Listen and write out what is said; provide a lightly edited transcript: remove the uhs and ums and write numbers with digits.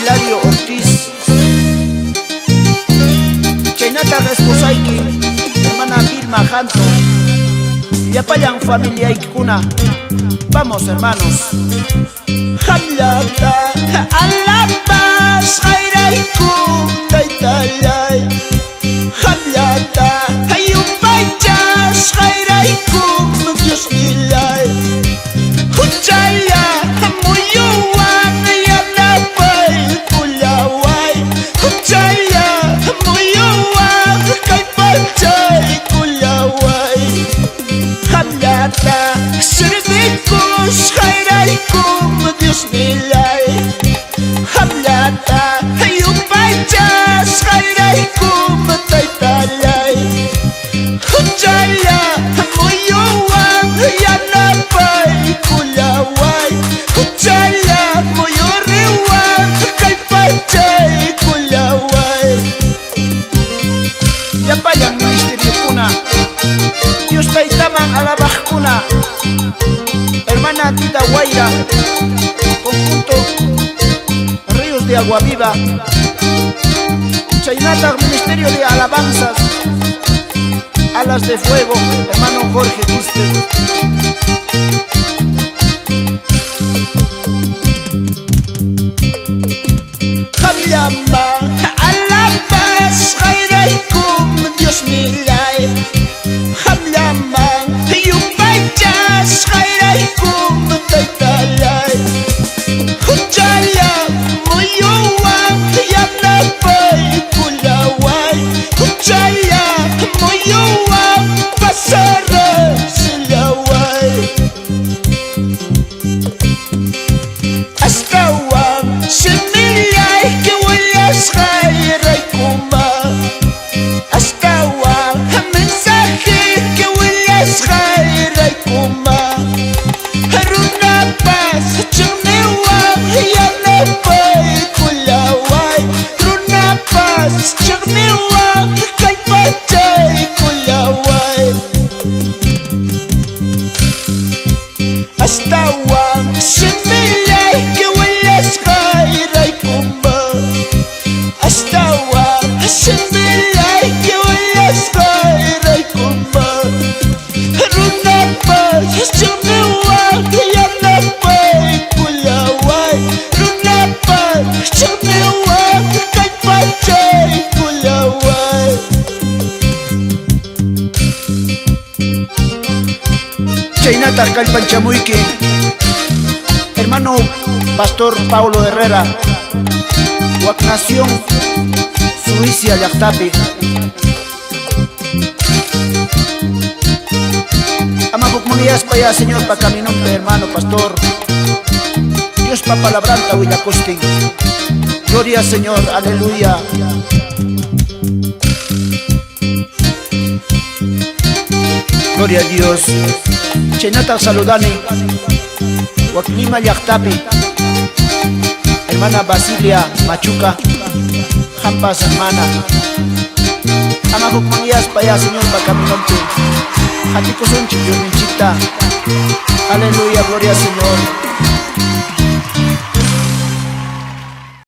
Hilario Ortiz, chaynata resposayki hermana Vilma Janto, yapayan familia ikuna. Vamos hermanos. Hamlata alabas hayraykum taytalay, hamlata hayupaychas hayraykum Dios nilay, huchaya muyuwan yanapay kulaway, huchaya muyuwan kaypachay kulaway, hamlata sirvikus hayraykum Dios nilay, hamlata hayupaychas hayraykum taytalay, huchaya muyuwan yanapay kulaway, huchaya muyuriwan kaypachay kulaway. Yapayan ministerio kuna, Dios taytaman alabajkuna, hermana Tita Guaira, conjunto Ríos de Agua Viva, chaynata ministerio de alabanzas, Alas de Fuego, hermano Jorge Guste. Hamyama alabas hayraykum Dios nilay, hamyama yupaychas hayraykum taytalay, huchaya muyuwan yanapay kulaway, huchaya muyuwan pasara silaway, astawan similay kiwayas hayraykuma, astawan mensaje kiwayas hayraykuma, runapas chagniwan yanapay kulaway, runapas chagniwan kaypachay kulaway, astawan similay kiwayas hayraykuma, astawan similay kiwayas hayraykuma, runapas chagniwan yanapay kulaway, runapas chagniwan kaypachay kulaway. Chaynata Calpanchamuyki, hermano Pastor Paulo Herrera, Huacnación, Suiza, Llaqtapi. Amabukmaniyas paya, Señor, pa caminonte, hermano Pastor. Dios pa palabranta Huillacostin. Gloria Señor, aleluya. Gloria a Dios. Chaynata saludani, Huaclima Llaqtapi, hermana Basilia Machuca, Jampas hermana. Amabukmaniyas paya, Señor, pa caminonte. Hatikusun chikyuminchita. Aleluya, gloria Señor.